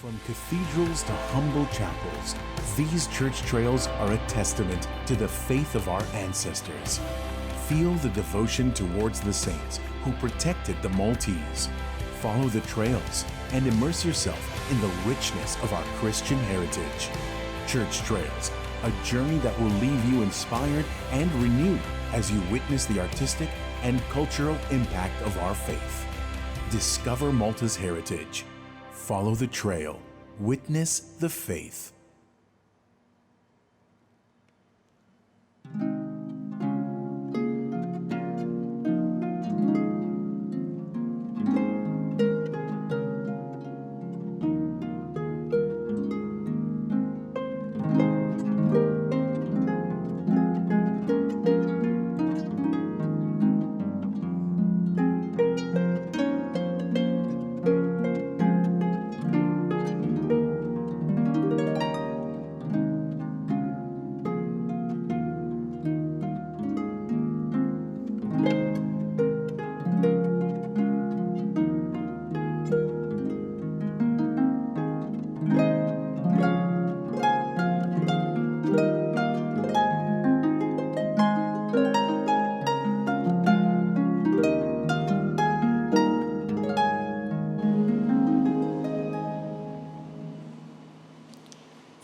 From cathedrals to humble chapels, these church trails are a testament to the faith of our ancestors. Feel the devotion towards the saints who protected the Maltese. Follow the trails and immerse yourself in the richness of our Christian heritage. Church Trails, a journey that will leave you inspired and renewed as you witness the artistic and cultural impact of our faith. Discover Malta's heritage. Follow the trail. Witness the faith.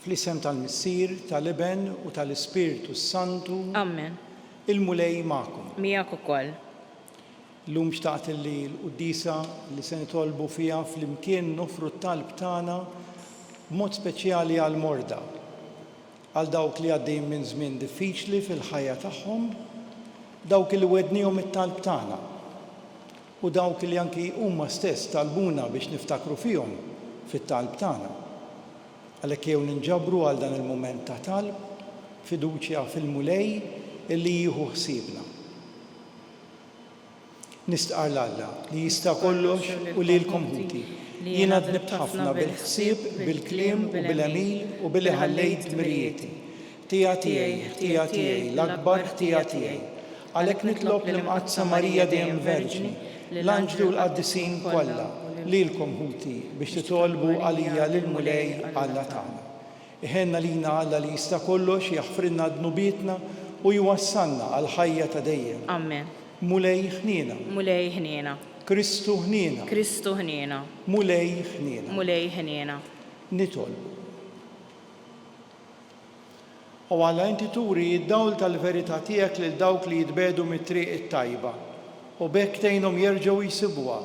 Fl-isem tal-Missier, tal-Iben u tal-Ispiritu Santu. Amen. Il-mulej magħkom. Miegħek ukoll. Llum xtaqt li l-Quddisa li se nitolbu fiha flimkien nofru t-talb tagħna b'mod speċjali għal morda, għal dawk li għaddejjin minn żmien diffiċli fil-ħajja tagħhom, dawk li wednihom it-talb tagħna u dawk li anki huma stess talbuna biex niftakru fihom fit-talb tagħna. Għalhekk jew ninġabru għal dan il-mument ta' talb, fiduċja fil-mulej illi jieħu ħsiebna. Nistqar l-Alla li jista' kollox u lilkom ħuti. Jiena dnibt ħafna bil-ħsieb, bil-kliem u bil-għamil u billi ħallejt dmirijieti. Tija tiegħi, l-akbar tija tiegħi. Għalhekk nitlob l-imqazza Marija dejjem Verġni, l-anġli u l-qaddisin kollha lilkom ħuti biex titolbu għalija lill-mulej Alla tagħna. Iħenna lina Alla li jista' kollox jaħfrilna dnubietna u jwassalna għal ħajja ta' dejjem. Amen. Mulej ħniena. Mulej ħniena. Kristu ħniena. Kristu ħniena. Mulej ħniena. Mulej ħniena. Nitolbu. U Alla inti turi d-dawl tal-verità tiegħek lil dawk li jitbedu mit-triq it-tajba u bekk tgħinhom jerġgħu jsibuha.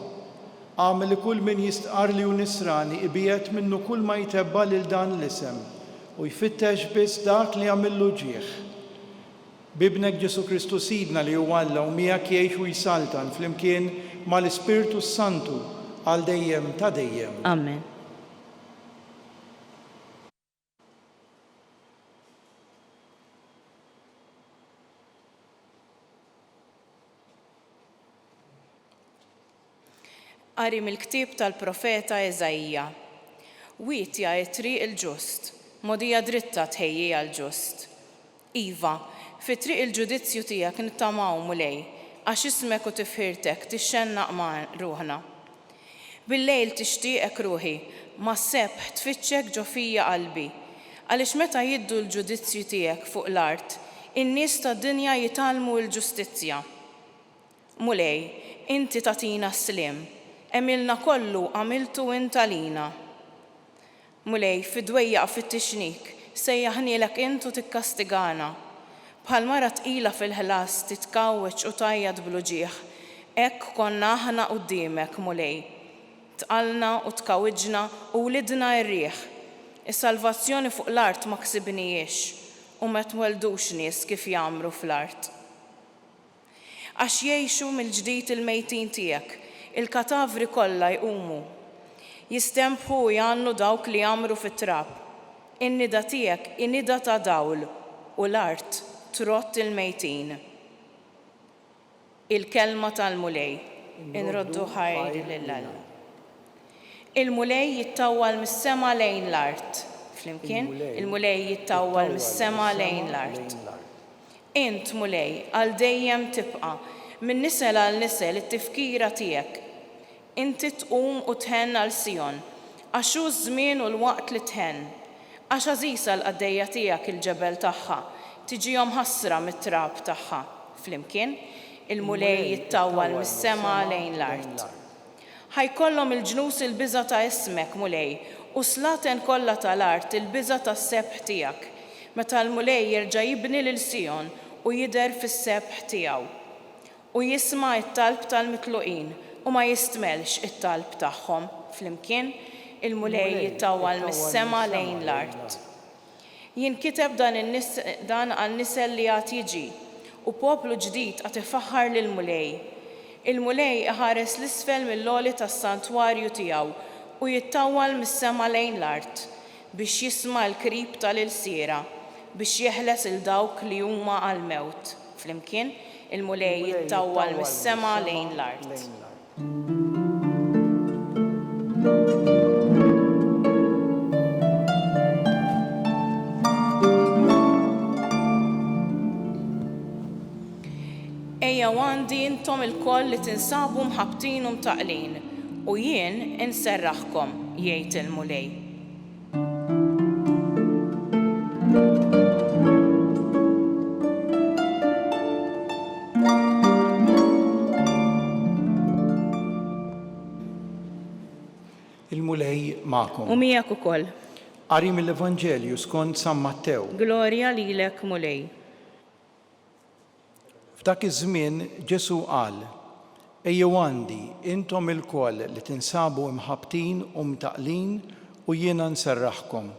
Għamel li kull min jistqar li u nisrani ibiet minnu kull ma jtebba lil dan l-isem u jfittex biss dak li għamillu ġieħ. Bibnek Ġesu Kristu Sidna li huwa Alla u miegħek jgħix u jsaltan flimkien mal-Ispiritu Santu għal dejjem ta' dejjem. Amen. Qari mill-ktieb tal-profeta Eżajja. Wietja t-triq il-ġust, modija dritta tħejjija l-ġust. Iva, fi triq il-ġudizzju tiegħek nittamaw mulej, għax ismek u tifħirtek tixxennaq ma' ruħna. Bil-lejl tixtieqek ruħi, ma' sebħ tfittxek ġo fija qalbi, għaliex meta jiddu l-ġudizzju tiegħek fuq l-art, in-nies tad-dinja jitalmu l-ġustizzja. Mulej, inti tatina s-slim, emilna kollu għamiltu intalina. Mulej, fidwejja fit-tixnik, sejjaħnielek intu tikkastigana. Bħal mara tqila fil-ħlas titkawweċ u tajjad bluġieħ, hekk konna aħna quddiemek mulej. Tqalna u tkawwiġna u lidna r-rieħ. Is-salvazzjoni fuq l-art ma ksibnijiex u ma tweldux nies kif jagħmlu fl-art. Għax jgħixu mill-ġdid il-mejtin tiegħek, il-katavri kollha jqumu. Jistempħu jannu dawk li jamru fit-trab. In-nida tiegħek in-nida ta' dawl u l-art trott il-mejtin. Il-kelma tal-mulej inroddu ħajri lill-Alla. Il-mulej jittawwal mis-sema lejn l-art. Flimkien, il-mulej jittawwal mis-sema lejn l-art. Int mulej għal dejjem tibqa' min nisel għal nisel it-tifkira tiegħek. Inti tqum u tħenn għal Sion, għax hu żmien u l-waqt li tħenn, għax għażisa l-qaddejja tiegħek il-ġebel tagħha, tiġihom ħasra mit-trab tagħha. Flimkien, il-mulej jittawwal mis-sema lejn l-art. Ħajkollhom il-ġnus il-biża' ta' ismek mulej u slaten kollha tal-art il-biża' tas-sebħ tiegħek, meta l-mulej jerġa' jibni lil Sion u jidher fis-sebħ tiegħu. U jisma' t-talb tal-mitluqin u ma jistmelx it-talb tagħhom. Flimkien, il-mulej jittawwal mis-sema lejn l-art. Jinkiteb dan għan-nisel li għad jiġi u poplu ġdid għad ifaħħar lill-mulej. Il-mulej iħares l-isfel mill-għoli tas-santwarju tiegħu u jittawwal mis-sema lejn l-art biex jisma' l-krib tal-ilsiera biex jeħles il-dawk li huma għall-mewt. Flimkien, il-mulej jittawwal mis-sema lejn l-art. Ejja għandi intom il-koll li tinsabu mħabtin u mtaqlin u jien inserraħkom, jgħid il-mulej. Il-mulej magħkom. U miegħek ukoll. Qari mill-Evanġelju skont San Mattew. Glorja lilek mulej. F'dak iż-żmien Ġesu qal: ejjew għandi intom il-koll li tinsabu mħabtin u mtaqlin u jiena nserraħkom.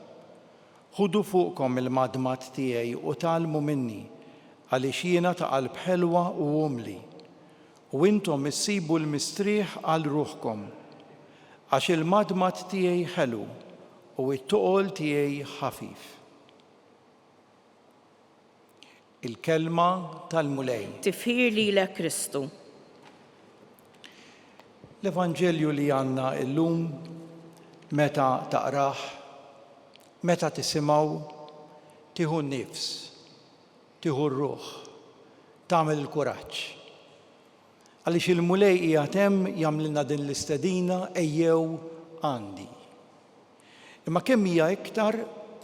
Ħudu fuqkom il-madmat tiegħi u tgħallmu minni għaliex jiena ta' qalb ħelwa u umli. U intom issibu l-mistrieħ għal ruħkom għax il-madmat tiegħi ħelu u t-tuqol tiegħi ħafif. Il-kelma tal-mulej. Tifħir lilek Kristu. L-Evanġelju li għandna llum meta taqrah, meta tisimgħu, tieħu n-nifs, tieħu r-ruħ, tagħmel il-kuraġġ. Għaliex il-mulej qiegħed hemm jagħmlilna din l-istedina ejjew għandi. Imma kemm hija iktar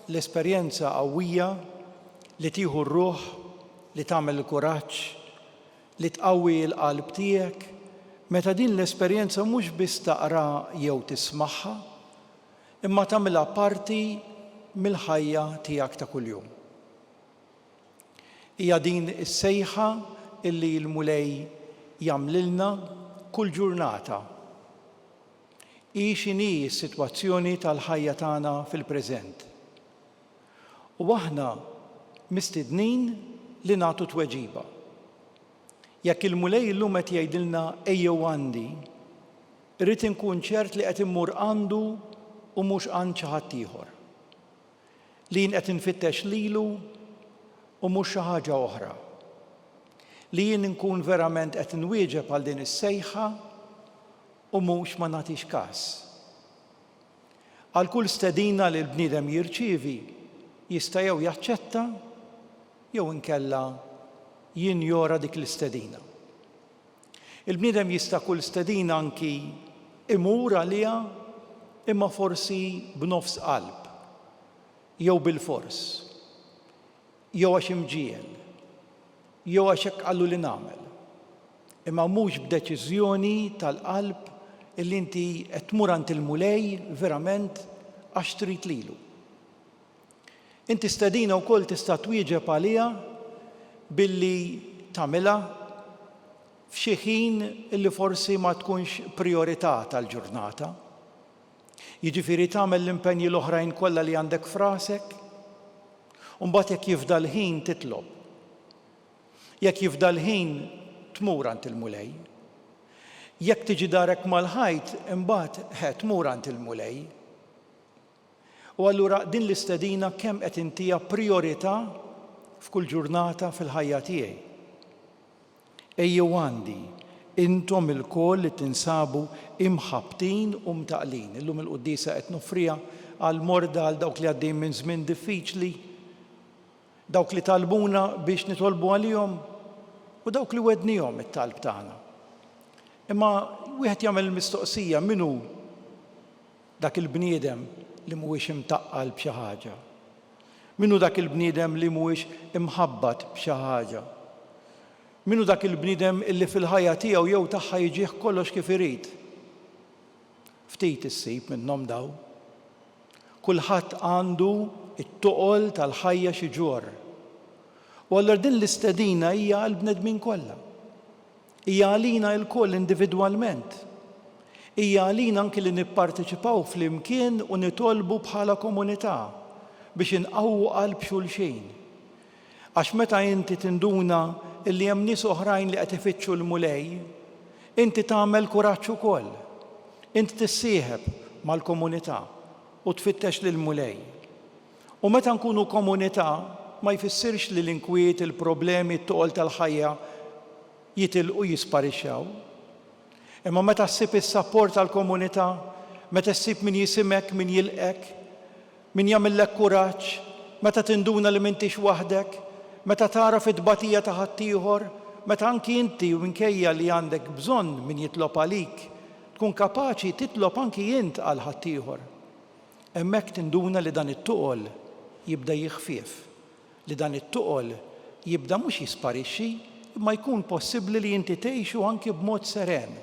l-esperjenza qawwija li tieħu r-ruħ, li tagħmel il-kuraġġ, li tqawwi l-qalb tiegħek, meta din l-esperjenza mhux biss taqra jew tismagħha, imma tagħmilha parti mill-ħajja tiegħek ta' kuljum. Hija din is-sejħa illi l-mulej jagħmlilna kull ġurnata. Hi x'inhi s-sitwazzjoni tal-ħajja tagħna fil-preżent. U aħna mistednin li nagħtu tweġiba. Jekk il-mulej illum qed jgħidilna ejjew għandi, irrid inkun ċert li qed immur għandu u mhux għand xi ħadd ieħor. Li jien qed infittex lilu u mhux xi ħaġa oħra. Li jien inkun verament qed inwieġeb għal din is-sejħa u mhux ma nagħtix każ. Għal kull stedina li l-bniedem jirċievi jista' jew jaċċetta jew inkella jinjora dik l-istedina. Il-bniedem jista' kull stedina anki imur għaliha imma forsi b'nofs qalb, jew bil-fors, jew għax imġiel, jew għax hekk qallu li nagħmel. Imma mhux b'deċiżjoni tal-qalb illi inti qed tmur għand il-mulej verament għax trid lilu. Inti stedina wkoll tista' twieġeb għaliha billi tagħmilha f'xi ħin illi forsi ma tkunx prijorità tal-ġurnata. Jiġifieri tagħmel l-impenji l-oħrajn kollha li għandek f'rasek, u mbagħad jekk jifdal ħin titlob. Jekk jifdal ħin tmur għand il-mulej. Jekk tiġi darek mal-ħajt, imbagħad tmur għand il-mulej. U allura din l-istedina kemm qed intiha prijorità f'kull ġurnata fil-ħajja tiegħi. Ejjew għandi intom il-koll li tinsabu imħabtin u mtaqlin. Illum il-Qudiesa qed nofriha għal morda għal dawk li għaddejjin minn żmien diffiċli, dawk li talbuna biex nitolbu għalihom u dawk li wednihom it-talb tagħna. Imma wieħed jagħmel mistoqsija minnu dak il-bniedem li mhuwiex imtaqqal b'xi ħaġa? Minnu dak il-bniedem li mhuwiex imħabbat b'xi ħaġa? Minnu dak il-bniedem illi fil-ħajja tiegħu jew tagħha jiġih kollox kif irid? Ftit issib minnhom daw. Kulħadd għandu it-toqol tal-ħajja xi ġur. U allura din l-istedina hija għall-bnedmin kollha. Hija għalina l-koll individwalment. Hija għalina anke li nipparteċipaw flimkien u nitolbu bħala komunità biex inqawwu qalb xulxin. Għax meta inti tinduna illi hemm nies oħrajn li qed ifittxu l-mulej, inti tagħmel kuraġġ ukoll. Inti tissieħeb mal-komunità u tfittex lil mulej. U meta nkunu komunità ma jfissirx li l-inkwiet, il-problemi, t-toqol tal-ħajja jitilqu jisparixxaw. Imma meta ssib is-sapport tal-komunità, meta ssib min jisimek, min jilqek, min jagħmellek kuraġġ, meta tinduna li m'intix waħdek, meta tara fit-tbatija ta' ħaddieħor, meta anki inti u minkejja li għandek bżonn min jitlob għalik, tkun kapaċi titlob anki int għal ħaddieħor. Hemmhekk tinduna li dan it-tuqol jibda jiħfief, li dan it-tuqol jibda mhux jisparixxi, imma jkun possibbli li inti tgħixu anki b'mod seren.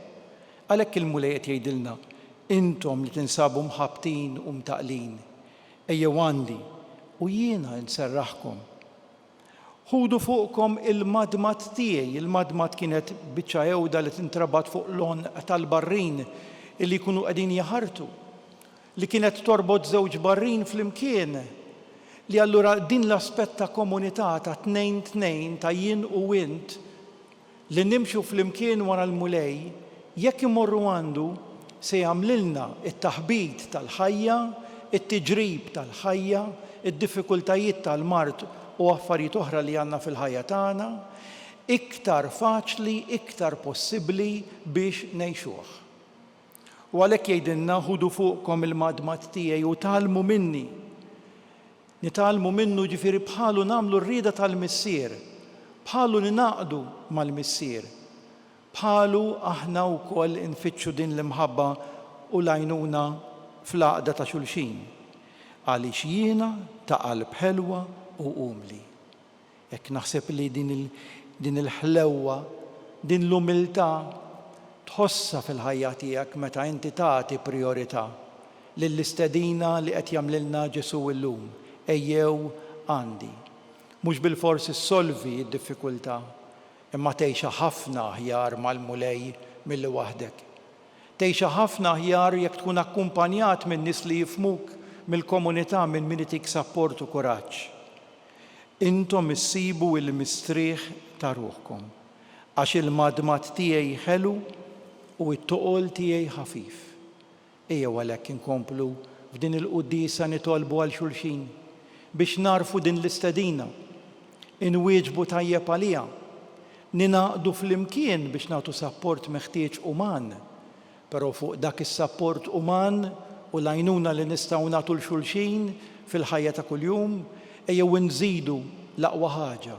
Għalhekk il-mulej qed jgħidilna, intom li tinsabu mħabbtin u mtaqlin, ejjew għandi u jiena nserraħkom. Ħudu fuqkom il-madmat tiegħi, il-madmat kienet biċċa ewda li tintrabat fuq lon tal-barrin illi jkunu qegħdin jaħartu, li kienet torbot żewġ barrin flimkien, li allura din l-aspett ta' komunità ta' tnejn ta' jien u int li nimxu flimkien wara l-mulej, jekk imorru għandu se jagħmlilna it-taħbit tal-ħajja, it-tiġrib tal-ħajja, id-diffikultajiet tal-mart u affarijiet oħra li għandna fil-ħajja tagħna, iktar faċli, iktar possibbli biex ngħixuh. U għalhekk jgħidilna ħudu fuqkom il-madmat tiegħi u tgħallmu minni. Nitgħallmu minnu ġifieri bħalu nagħmlu r-rieda tal-missier, bħalu ninaqdu mal-missier, bħalu aħna wkoll infittxu din l-imħabba u l-għajnuna fl-għaqda ta' xulxin. Għaliex jiena ta' qalb ħelwa u umli. Jekk naħseb li din il-ħlewwa, din l-umiltà tħossa fil-ħajja tiegħek meta inti tagħti priorità lill-istedina li qed jagħmlilna Ġesu llum. Ejjew għandi. Mhux bil-forsi solvi d-diffikultà, imma tgħixha ħafna aħjar mal-mulej milli waħdek. Tgħixha ħafna aħjar jekk tkun akkumpanjat minn nies li jifhmuk mill-komunità minn min itik sapport u kuraġġ. Intom issibu l-mistrieħ ta' ruħkom, għax il-madmat tiegħi ħelu u t-tuqol tiegħi ħafif. Ejjew għalhekk inkomplu f'din il-qudiesa nitolbu għal xulxin biex narfu din l-istedina, inwieġbu tajjeb għaliha, ninaqdu flimkien biex nagħtu sapport meħtieġ uman, però fuq dak is-sapport uman u l-għajnuna li nistgħu nagħtu l-xulxin fil-ħajja ta' kuljum, ejjew nżidu l-aqwa ħaġa,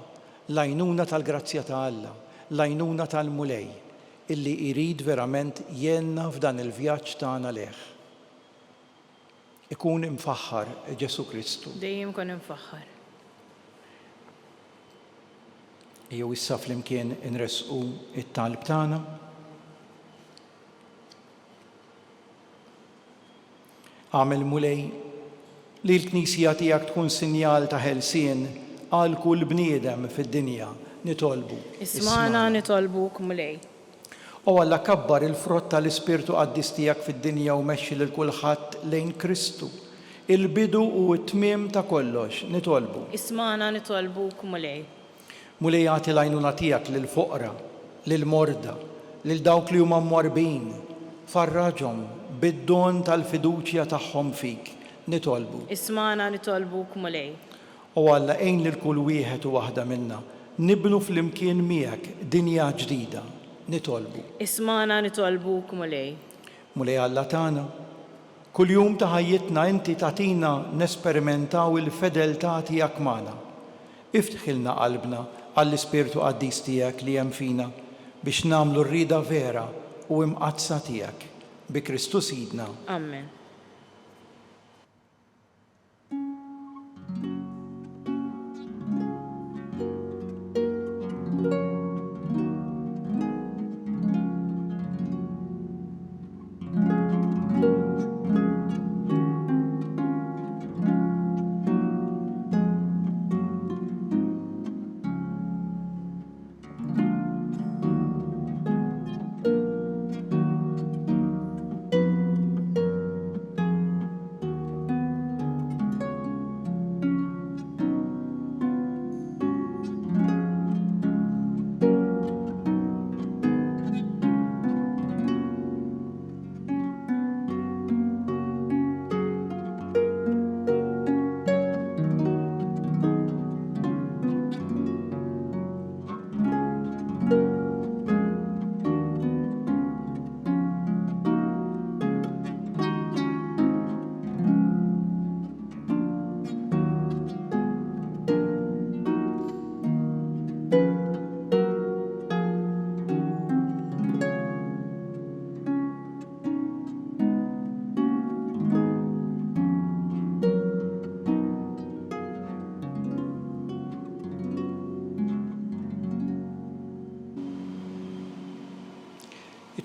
l-għajnuna tal-grazzja ta' Alla, l-għajnuna tal-mulej, illi jrid verament jenna f'dan il-vjaġġ tagħna leh. Ikun imfaħħar Ġesu Kristu. Dejjem ikun imfaħħar. Ejjew issa flimkien inresqu it-talb tagħna. Għamel mulej li l-Knisja tiegħek tkun sinjal ta' ħelsien għal kull bniedem fid-dinja nitolbu. Ismana nitolbuk mulej. U Alla kabbar il-frott tal-Ispirtu Qaddis tiegħek fid-dinja u mexxi lil kulħadd lejn Kristu, il-bidu u t-tmiem ta' kollox nitolbu. Ismana nitolbuk mulej. Mulej jagħti l-għajnuna tiegħek lil-foqra, lil-morda, lil dawk li huma mmorbin, farraġhom bid-don tal-fiduċja tagħhom fik nitolbu. Ismana nitolbuk mulej. U Alla għejn lil kull wieħed u waħda minna nibnu flimkien miegħek dinja ġdida nitolbu. Ismana nitolbuk mulej. Mulej Alla tagħna, kuljum ta' ħajjitna inti tagħtina nesperimentaw il-fedeltà tiegħek magħna. Iftiħilna qalbna għall-Ispirtu Qaddis tiegħek li hemm fina biex nagħmlu rrieda vera u imqazza tiegħek bi Kristu Sidna. Amen.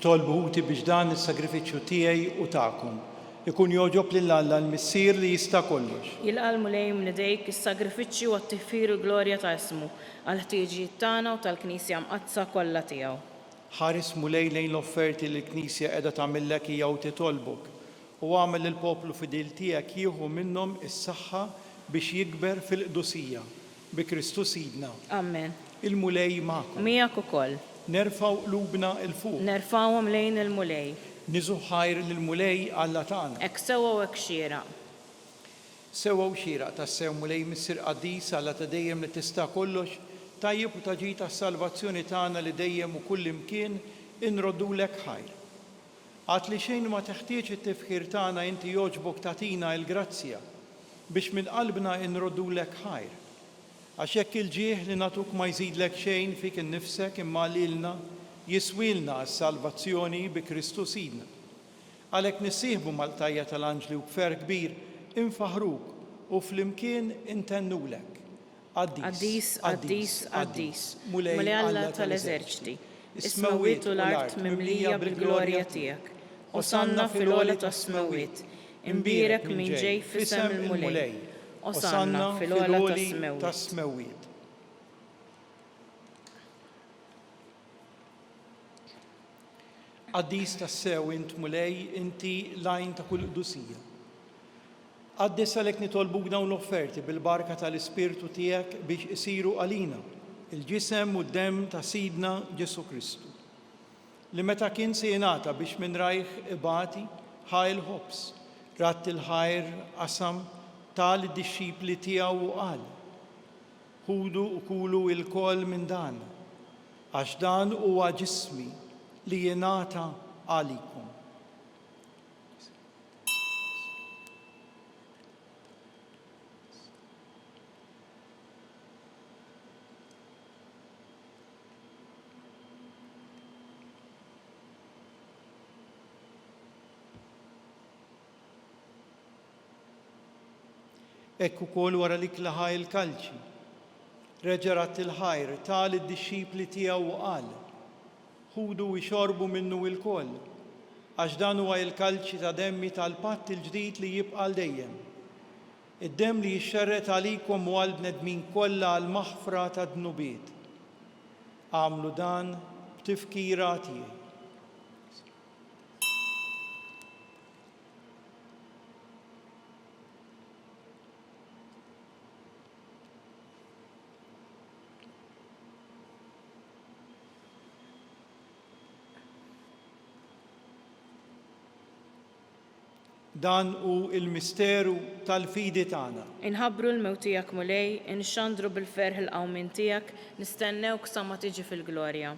Nitolbu ħuti biex dan is-sagrifiċċju tiegħi u tagħkom ikun jogħġob lil Alla l-Missier li jista' kollox. Jilqa' l-mulej minn idejk is-sagrifiċċju u t-tifir u glorja ta' ismu għal ħtieġijiet tagħna u tal-Knisja mqazza kollha tiegħu. Ħares mulej lejn l-offerti li l-Knisja qiegħda tagħmillek hija u titolbok u għamel lill-poplu fidil tiegħek jieħu minnhom is-saħħa biex jikber fil-qdusija bi Kristu Sidna. Amen. Il-mulej magħkom. Miegħek ukoll. Nerfgħu qlubna il fuq. Nerfgħuhom lejn il-mulej. Niżu ħajr lill-mulej Alla tagħna. Hekk sewwa u hekk xieraq. Sewwa u xieraq tassew mulej Missier Qaddis Alla ta' dejjem li tista' kollox, tajjeb u taġi tas-salvazzjoni tagħna li dejjem u kull imkien inroddulek ħajr. Għad li xejn ma teħtieġ it-tifħir tagħna inti jogħġbok tagħtina l-grazzja biex minn qalbna inroddulek ħajr. Għax hekk il-ġieħ li nagħtuk ma jżidlek xejn fik innifsek imma lilna jiswilna s-salvazzjoni bi Kristu Sidna. Għalhekk nissieħbu mal-tajja tal-anġli u b'fer kbir infaħruk u flimkien intennulek. Qaddis, Qaddis, Qaddis, mulej Alla tal-eżerċiti, is-smewwiet u l-art mimlija bil-glorja tiegħek. Osanna fil-għola tas-smewwiet, imbierek minn ġej f'isem il-mulej. Osanna fil-għola tas-smewwiet. Qaddis tassew int mulej inti lajn ta' kull qdusija. Qaddis għalhekk nitolbuk dawn l-offerti bil-barka tal-Ispirtu tiegħek biex isiru għalina il-ġisem u d-demm ta' Sidna Ġesu Kristu. Li meta kien se jingħata biex minn rajh ibati ħajl ħobs, ratt il-ħajr qasam tal id-dixxipli tiegħu u qal: ħudu u kulu il-koll minn dan, għax dan huwa ġismi li jingħata għalikom. Ekk ukoll wara li klaħa il-kalċi, reġerat il-ħajr tal id-dixxipli tiegħu u qal: ħudu u xorbu minnu il-koll, għax dan huwa il-kalċi ta' demmi tal-patt il-ġdid li jibqa' dejjem. Id-demm li jixxerret għalikom u għall-bnedmin kollha għall-maħfra ta' dnubiet. Għamlu dan b'tifkira tiegħi. Dan hu il-misteru tal-fidi tagħna. Inħabbru l-mewt tiegħek mulej, inxandru bil-ferħ il-qawmin tiegħek, nistennewk sa ma tiġi fil-glorja.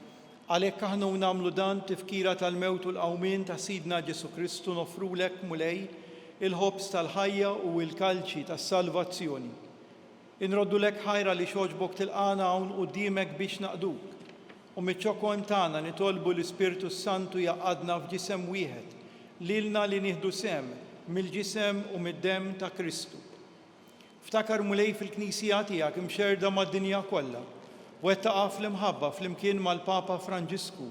Għalhekk aħna nagħmlu dan tifkira tal-mewt u l-qawmin ta' Sidna Ġesu Kristu nofrulek mulej il-ħobs tal-ħajja u l-kalċi tas-salvazzjoni. Inroddulek ħajra li xoġbok tilqana hawn quddiemek biex naqduk. U miċ-ċokon tagħna nitolbu l-Ispirtu Santu jaqadna f'ġisem wieħed lilna li nieħdu sem mill-ġisem u mid-demm ta' Kristu. Ftakar mulej fil-Knisja tiegħek imxerda mad-dinja kollha, u qed taqa' fl-imħabba flimkien mal-Papa Franġisku,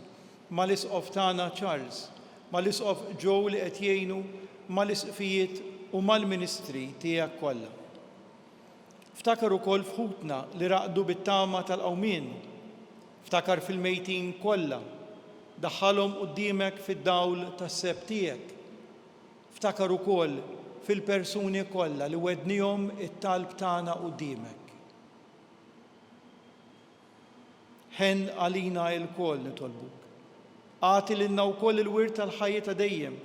mal-Isqof tagħna Charles, mal-Isqof Joe li qed jgħinu, mal-isqfijiet u mal-ministri tiegħek kollha. Ftakar ukoll fħutna li raqdu bit-tama tal-qawmien, ftakar fil-mejtin kollha, daħħalhom quddiemek fid-dawl tas-seb tiegħek. Ftakar ukoll fil-persuni kollha li wednihom it-talb tagħna quddiemek. Ħen għalina l-koll nitolbuk. Għati lilna wkoll il-wirt tal-ħajja ta' dejjem,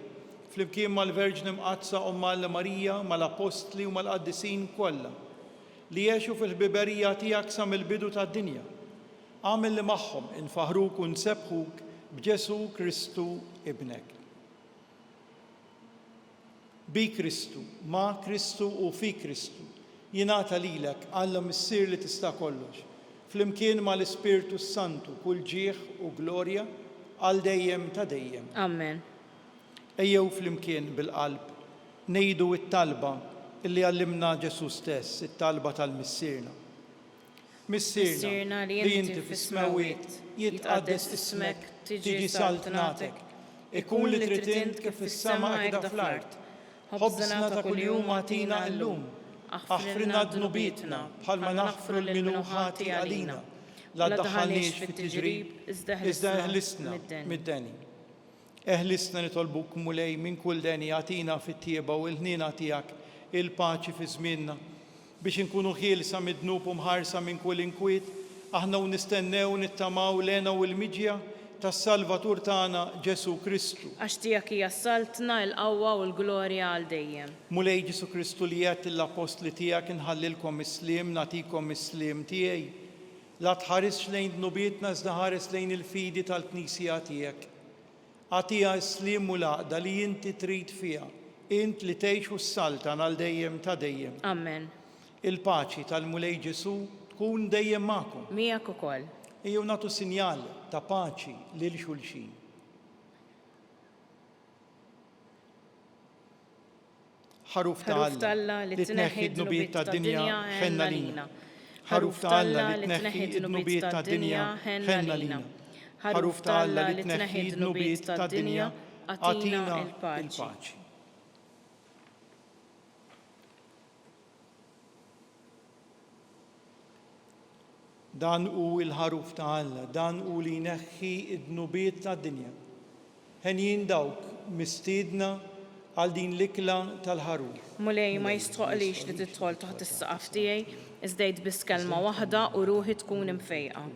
flimkien mal-Verġni Mqazza Omma Marija, mal-Apostli u mal-Qaddisin kollha li jgħixu fil-ħbiberija tiegħek sa mill-bidu tad-dinja. Għamel li magħhom infaħruk u nsebħuk b'Ġesu Kristu ibnek. Bi Kristu, ma' Kristu u fi Kristu, jingħata lilek Alla Missier li tista' kollox, flimkien mal-Ispirtu Santu kull ġieħ u glorja għal dejjem ta' dejjem. Amen. Ejjew flimkien bil-qalb ngħidu t-talba illi għallimna Ġesu stess, it-talba tal-Missierna. Missierna li inti fis-smewwiet, jitqaddes ismek, tiġi saltnatek, ikun li trid int kif fis-sema hekk fl-art. Ħobżna ta' kuljum agħtina llum. Aħfrilna d-dnubietna bħalma naħfru lil min hu ħati għalina. La ddaħħalniex fit-tiġrib iżda eħlisna mid-deni. Eħlisna nitolbuk mulej minn kull deni agħtina fit-tieba u l-ħniena tiegħek il-paċi fi żmienna biex inkunu ħielsa mid-dnub u mħarsa minn kull inkwiet, aħna u nistennew nittamaw lena u l-midja tas-Salvatur tagħna Ġesu Kristu. Għax tiegħek hija s-saltna, l-qawwa u l-glorja għal dejjem. Mulej Ġesu Kristu li qed l-apostli tiegħek inħallilkom is-sliem, nagħtikom is-sliem tiegħi. La tħaresx lejn dnubietna iżda ħares lejn il-fidi tal-Knisja tiegħek. Għatiha s-sliem u l-għaqda li inti trid fiha, int li tgħix u s-saltan għal dejjem ta' dejjem. Amen. Il-paċi tal-Mulej Ġesu tkun dejjem magħkom. Miegħek ukoll. Ejjew nagħtu sinjal ta' paċi lil xulxin. Ħaruf ta' Alla li tneħħi d-dnubiet tad-dinja ħenna lina. Ħaruf ta' Alla li tneħħi d-dnubiet tad-dinja ħenna lina. Ħaruf ta' Alla li tneħħi d-dnubiet tad-dinja għatina il-paċi. Dan hu l-ħaruf ta' Alla, dan hu li jneħħi d-dnubiet tad-dinja. Ħenjin dawk mistiedna għal din l-ikla tal-ħaruf. Mulej ma jistħoqlix li tidħol taħt is-saqaf tiegħi, iżda jgħid biss kelma waħda u ruħi tkun imfejqa.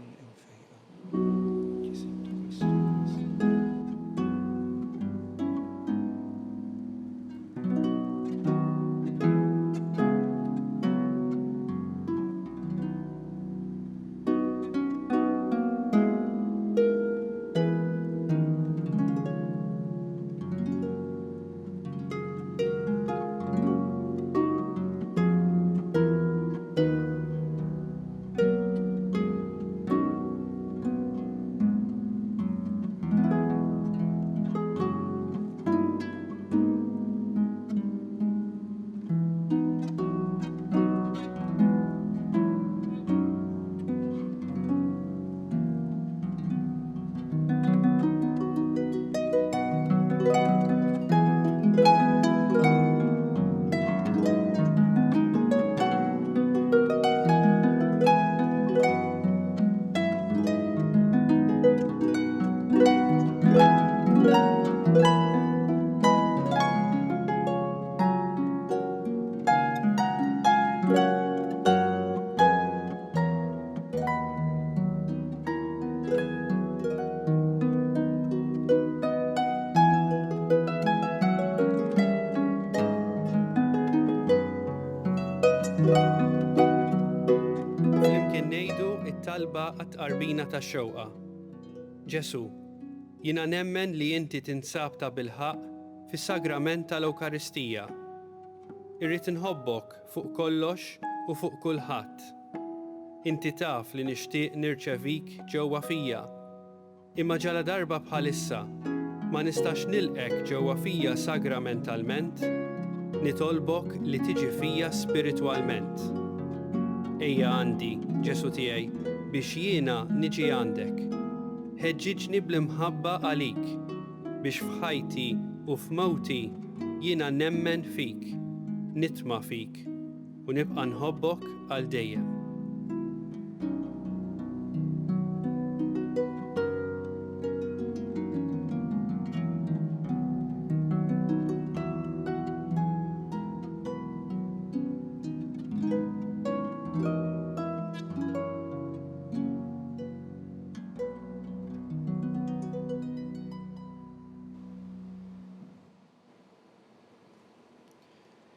Flimkien ngħidu t-talba għat-tqarbina tax-xewqa. Ġesu, jiena nemmen li inti tinsab ta' bilħaq fis-sagrament tal-Ewkaristija. Irrid inħobbok fuq kollox u fuq kulħadd. Inti taf li nixtieq nirċevik ġewwa fija. Imma ġala darba bħalissa ma nistax nilqek ġewwa fija sagramentalment, nitolbok li tiġi fija spiritwalment. Ejja għandi, Ġesu tiegħi, biex jiena niġi għandek. Ħeġġiġni bl-imħabba għalik, biex f'ħajti u f'mewti jiena nemmen fik, nitma' fik u nibqa' nħobbok għal dejjem.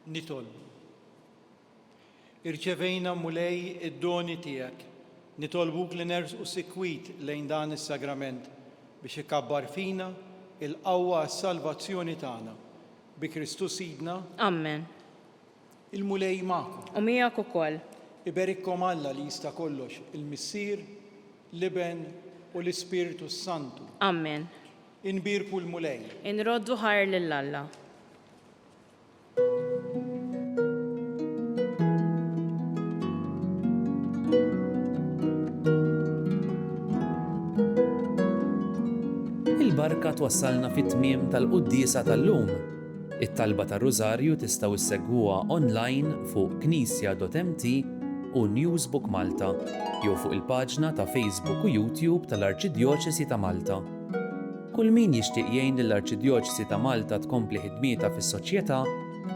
Nitolbu. Irċevejna mulej id-doni tiegħek. Nitolbuk li nersqu sikwit lejn dan is-sagrament biex ikabbar fina il-qawwa għas-salvazzjoni tagħna. Bi Kristus Sidna. Amen. Il-mulej magħkom. U miegħek ukoll. Iberikkom Alla li jista' kollox, il-Missier, l-Iben u l-Ispiritu Santu. Amen. Inbirku l-mulej. Inroddu ħar lil Alla. barka twassalna fit-tmiem tal-quddiesa tal-lum. It-talba tar-Rużarju tistgħu issegwuha online fuq knisja.mt u Newsbook Malta jew fuq il-paġna ta' Facebook u YouTube tal-Arċidjoċesi ta' Malta. Kull min jixtieq jgħin lill-Arċidjoċesi ta' Malta tkompli ħidmietha fis-soċjetà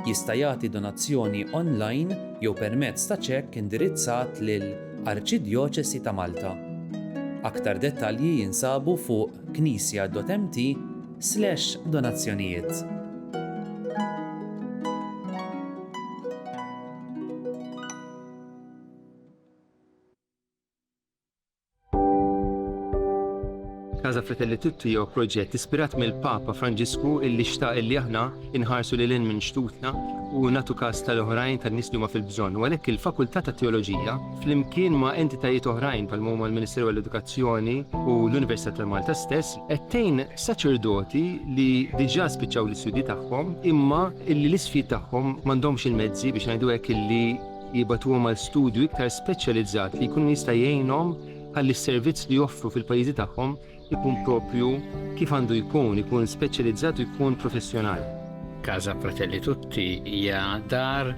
jista' jagħti donazzjoni online jew permezz ta' ċekk indirizzat lil Arċidjoċesi ta' Malta. Aktar dettalji jinsabu fuq knisja.mt/donazzjonijiet. Casa Fratelli Tutti jew proġett ispirat mill-Papa Franġisku illi xtaq illi aħna inħarsu lil minn xtutna u nagħtu każ tal-oħrajn tan-nies li huma fil-bżonn. U għalhekk il-Fakultà tat Teoloġija flimkien ma' entitajiet oħrajn bħal huma l-Ministeru għall-Edukazzjoni u l-Università tal-Malta stess qed tgħin saċerdoti li diġà spiċċaw l-istudji tagħhom imma illi l-isfid tagħhom m'għandhomx il-mezzi biex ngħidu hekk illi jibgħatuhom għal studju iktar speċjalizzat li jkun jista' jgħinhom ħalli s-servizz li joffru fil-pajjiżi tagħhom ikun propju kif għandu ikun speċjalizzat u jkun professjonali. Casa Fratelli Tutti hija dar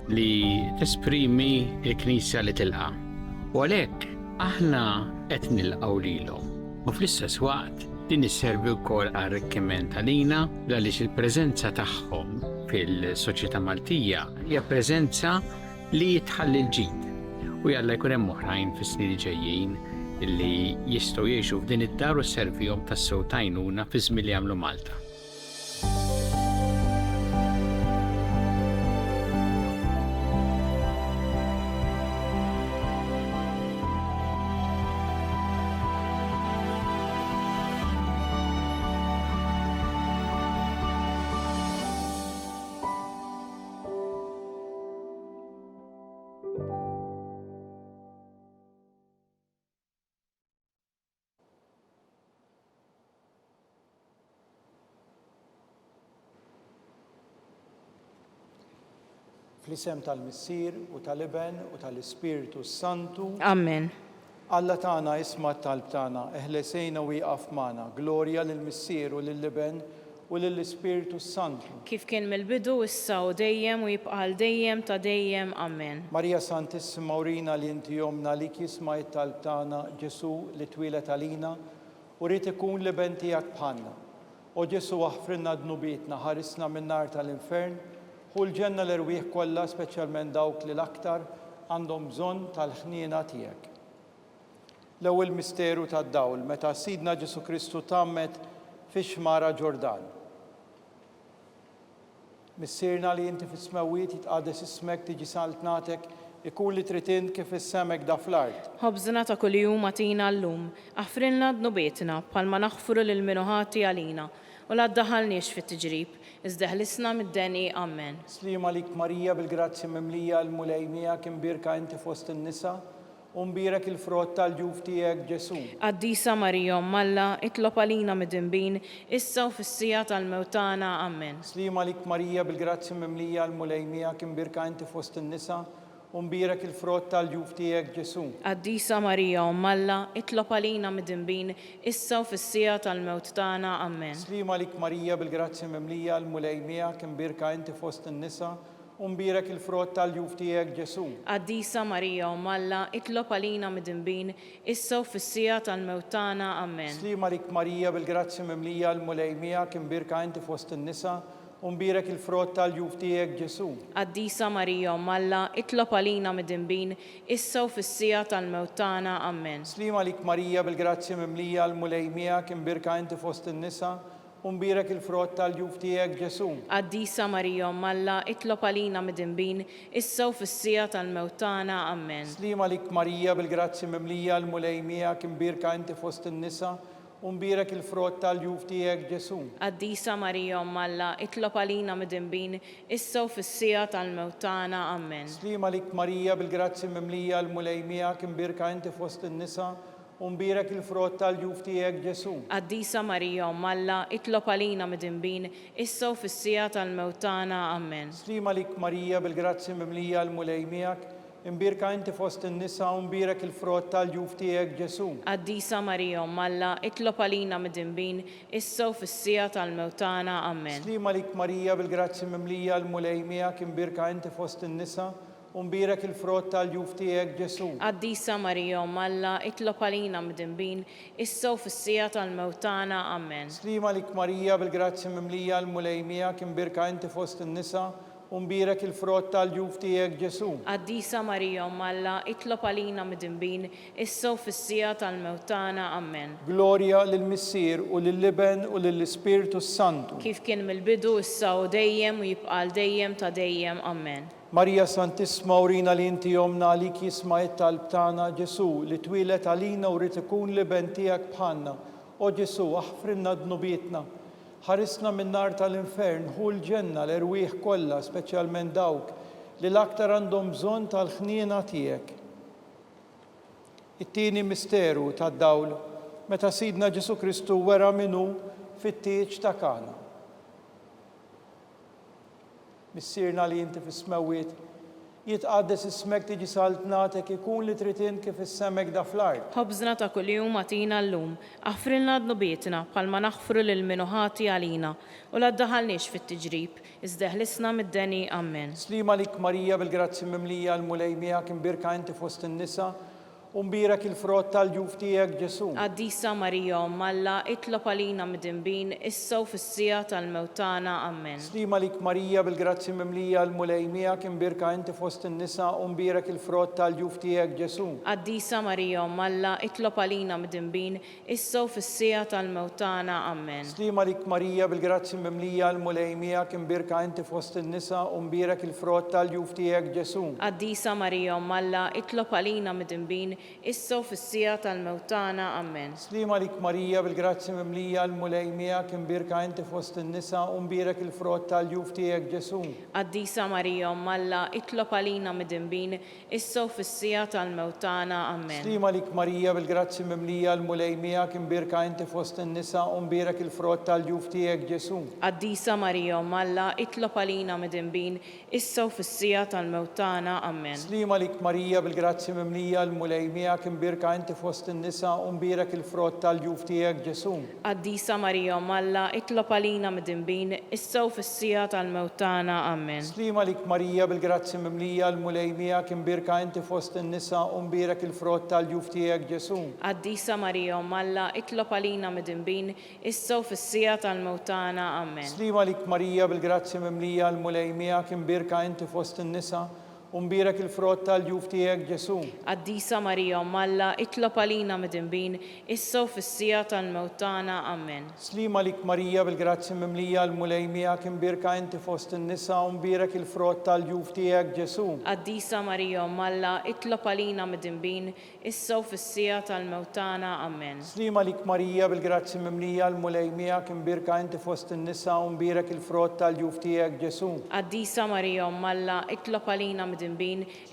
li tesprimi l-Knisja li tilqa. U għalhekk aħna qed nilqgħu lilhom. U fl-istess waqt din isservi wkoll għar-arricchiment għalina għaliex il-preżenza tagħhom fil-soċjetà Maltija hija preżenza li tħalli l-ġid. U jalla jkun hemm oħrajn fis-snin ġejjin illi jistgħu jgħixu f'din id-dar u sservihom tas-sew tajnuna fi żmien li jagħmlu Malta. Fl-isem tal-Missier u tal-Iben u tal-Ispiritu Santu. Amen. Alla tagħna isma' t-talb tagħna, eħlesejna u wieqaf magħna. Glorja lill-Missier u lill-Iben u lill-Ispiritu Santu. Kif kien mill-bidu issa u dejjem u jibqa' dejjem ta' dejjem. Amen. Marija Santissima urina li inti jomna li jisma' t-talb tagħna Ġesu li twilet għalina u rrid ikun l-Iben tiegħek bħalna. O Ġesu aħfrinna dnubietna, ħarisna min-nar tal-infern, u l-ġenna l-irwieħ kollha speċjalment dawk li l-aktar għandhom bżonn tal-ħniena tiegħek. L-ewwel misteru tad-dawl meta Sidna Ġesu Kristu tammet fix-xmara Ġordan. Missierna li inti fis-smewwiet jitqades ismek tiġi saltnatek ikun li trid kif issemek da fl-art. Ħobżna ta' kuljum atina llum, aħfrilna dnubietna bħalma naħfru lil minuħati għalina u la ddaħħalniex fit-tiġrib. Iżdeħlisna mid-deni, amen. Slima lik Marija bil-grazzi mimlija l-mulejmija kim birka inti fost in-nisa u mbirek il-frott tal-ġuf tiegħek Ġesu. Qaddisa Marija Malla, itlob għalina mid-dinbin, issa u fis-sija tal-mewtana, amen. Slima lik Marija bil-grazzi mimlija l-mulejmija kim birka inti fost in-nisa u mbirek il-frott tal-ġuf tiegħek Ġesu. Qaddisa Marija Malla, itlob għalina mid-dinbin, issa u fis-sija tal-mewt tagħna, amen. Slima lik Marija bil-grazzi mimlija l-mulejmija kim birka inti fost in-nisa u mbirek il-frott tal-ġuf tiegħek Ġesu. Qaddisa Marija Malla, itlob għalina mid-dinbin, issa u fis-sija tal-mewt tagħna, amen. Slima lik Marija bil-grazzi mimlija l-mulejmija kim birka inti fost in-nisa u mbirek il-frott tal-ġuf tiegħek Ġesu. Qaddisa Marija Malla, itlob għalina mid-dinbin, issa u fis-sija tal-mewt tagħna, amen. Slima lik Marija bil-grazzi mimlija l-mulejmija kim birka inti fost in-nisa u mbirek il-frott tal-ġuf tiegħek Ġesu. Qaddisa Marija Malla, itlob għalina mid-dinbin, issa u fis-sija tal-mewt tagħna, amen. Slima lik Marija bil-grazzi mimlija l-mulejmija kim birka inti fost in-nisa u mbirek il-frott tal-ġuf tiegħek Ġesu. Qaddisa Marija Malla, itlob għalina mid-dinbin, issa u fis-sija tal-mewt tagħna, amen. Slima lik Marija bil-grazzi mimlija l-mulejmija kim birka inti fost in-nisa u mbirek il-frott tal-ġuf tiegħek Ġesu. Qaddisa Marija Malla, itlob għalina mid-dinbin, issa u fis-sija tal-mewt tagħna, amen. Slima lik Marija bil-grazzi mimlija l-mulejmija imbirka inti fost in-nisa u mbirek il-frott tal-ġuf tiegħek Ġesu. Qaddisa Marija Umm Alla, itlob għalina mid-dinbin, issa u fis-sija tal-mewt tagħna. Amen. Slima lik Marija bil-grazzi mimlija l-mulej miegħek imbirka inti fost in-nisa u mbirek il-frott tal-ġuf tiegħek Ġesu. Qaddisa Marija Umm Alla, itlob għalina mid-dinbin, issa u fis-sija tal-mewt tagħna. Amen. Slima lik Marija bil-grazzi mimlija l-mulej miegħek imbirka inti fost in-nisa u mbirek il-frott tal-ġuf tiegħek Ġesu. Qaddisa Marija Umm Alla, itlob għalina mid-dinbin, issa u fis-sija tal-mewt tagħna. Amen. Glorja lill-Missier u lill-Liben u lill-Ispiritu Santu. Kif kien mill-bidu issa u dejjem u jibqa' dejjem ta' dejjem. Amen. Marija Santissima urina li inti jomna għalik jisma' it-talb tagħna Ġesu li twilet għalina u rid ikun liben tiegħek bħalna. O Ġesu, aħfrinna dnubietna. Ħarisna minn nar tal-infern, hu l-ġenna l-erwieħ kollha, speċjalment dawk li l-aktar għandhom bżonn tal-ħniena tiegħek. It-tieni misteru tad-dawl meta Sidna Ġesu Kristu wera minnu fit-tieġ ta' Kana. Missierna li inti fis-smawiet, jitqaddes ismek tiġi saltnatek ikun li trid int kif issemek da fl-art. Ħobżna ta' kuljum atina llum, aħfrilna dnubietna bħalma naħfru lil min ħati għalina u la ddaħħalniex fit-tiġrib, iżda ħlisna mid-deni. Amen. Slima lik Marija bil-grazzi mimlija l-mulej miegħek imbirka inti fost in-nisa u mbirek il-frott tal-ġuf tiegħek Ġesu. Qaddisa Marija Umm Alla, itlob għalina mid-dinbin, issa u fis-sija tal-mewt tagħna. Amen. Slima lik Marija bil-grazzi mimlija l-mulej miegħek imbirka inti fost in-nisa u mbirek il-frott tal-ġuf tiegħek Ġesu. Qaddisa Marija Umm Alla, itlob għalina mid-dinbin, issa u fis-sija tal-mewt tagħna. Amen. Slima lik Marija bil-grazzi mimlija l-mulej miegħek imbirka inti fost in-nisa u mbirek il-frott tal-ġuf tiegħek Ġesu. Qaddisa Marija Umm Alla, itlob għalina mid-dinbin, issa u fis-sija tal-mewt tagħna. Amen. Slima lik Marija bil-grazzi mimlija l-mulej miegħek imbirka inti fost in-nisa u mbirek il-frott tal-ġuf tiegħek Ġesu. Qaddisa Marija Umm Alla, itlob għalina mid-dinbin, issa u fis-sija tal-mewt tagħna. Amen. Slima lik Marija bil-grazzi mimlija l-mulej miegħek imbirka inti fost in-nisa u mbirek il-frott tal-ġuf tiegħek Ġesu. Qaddisa Marija Umm Alla, itlob għalina mid-dinbin, issa u fis-sija tal-mewt tagħna. Amen. Slima lik Marija bil-grazzi mimlija l-mulej miegħek imbirka inti fost in-nisa u mbirek il-frott tal-ġuf tiegħek Ġesu. Qaddisa Marija Umm Alla, itlob għalina mid-dinbin, issa u fis-sija tal-mewt tagħna. Amen. Slima lik Marija bil-grazzi mimlija l-mulej miegħek imbirka inti fost in-nisa u mbirek il-frott tal-ġuf tiegħek Ġesu. Qaddisa Marija Umm Alla, itlob għalina mid-dinbin, issa u fis-sija tal-mewt tagħna. Amen. Slima lik Marija bil-grazzi mimlija l-mulej miegħek imbirka inti fost in-nisa u mbirek il-frott tal-ġuf tiegħek Ġesu. Qaddisa Marija Umm Alla, itlob għalina mid-dinbin, issa u fis-sija tal-mewt tagħna. Amen. Slima lik Marija bil-grazzi mimlija l-mulej miegħek imbirka inti fost in-nisa u mbirek il-frott tal-ġuf tiegħek Ġesu. Qaddisa Marija Umm Alla, itlob għalina mid-dinbin, issa u fis-sija tal-mewt tagħna. Amen. Slima lik Marija bil-grazzi mimlija l-mulej miegħek imbirka inti fost in-nisa u mbirek il-frott tal-ġuf tiegħek Ġesu. Qaddisa Marija Umm Alla, itlob għalina mid-dinbin,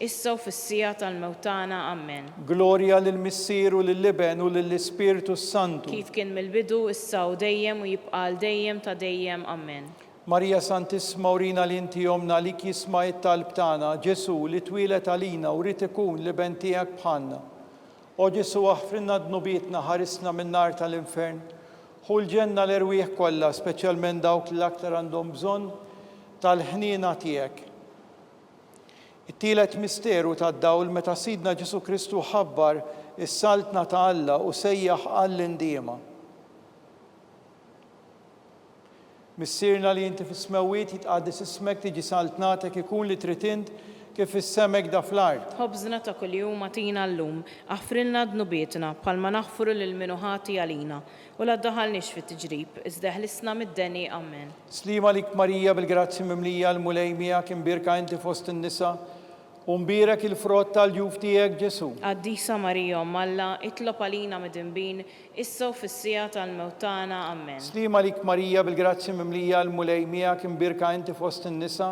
issa u fis-sija tal-mewt tagħna. Amen. Glorja lill-Missier u lill-Liben u lill-Ispiritu Santu. Kif kien mill-bidu issa u dejjem u jibqa' dejjem ta' dejjem. Amen. Marija Santissima urina li inti jomna li jisma' it-talb tagħna Ġesu li twilet għalina u rid ikun liben tiegħek bħalna. O Ġesu, aħfrinna dnubietna, ħarisna minn nar tal-infern, hu l-ġenna l-erwieħ kollha, speċjalment dawk li aktar għandhom bżonn tal-ħniena tiegħek. It-tielet misteru tad-dawl meta Sidna Ġesu Kristu ħabbar is-saltna ta' Alla u sejjaħ għall-indiema. Missierna li inti fis-smawiet jitqaddis ismek tiġi saltnatek ikun li trid int kif issemek da fl-art. Ħobżna ta' kuljum atina llum, aħfrilna dnubietna bħalma naħfru lil min ħati għalina u la ddaħħalniex fit-tiġrib, iżda ħlisna mid-deni. Amen. Slima lik Marija bil-grazzi mimlija l-mulej miegħek imbirka inti fost in-nisa u mbirek il-frott tal-ġuf tiegħek Ġesu. Qaddisa Marija Umm Alla, itlob għalina mid-dinbin, issa u fis-sija tal-mewt tagħna. Amen. Slima lik Marija bil-grazzi mimlija l-mulej miegħek imbirka inti fost in-nisa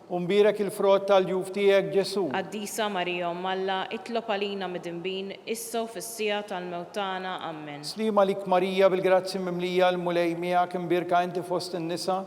u mbirek il-frott tal-ġuf tiegħek Ġesu. Qaddisa Marija Umm Alla, itlob għalina mid-dinbin, issa u fis-sija tal-mewt tagħna. Amen. Slima lik Marija bil-grazzi mimlija l-mulej miegħek imbirka inti fost in-nisa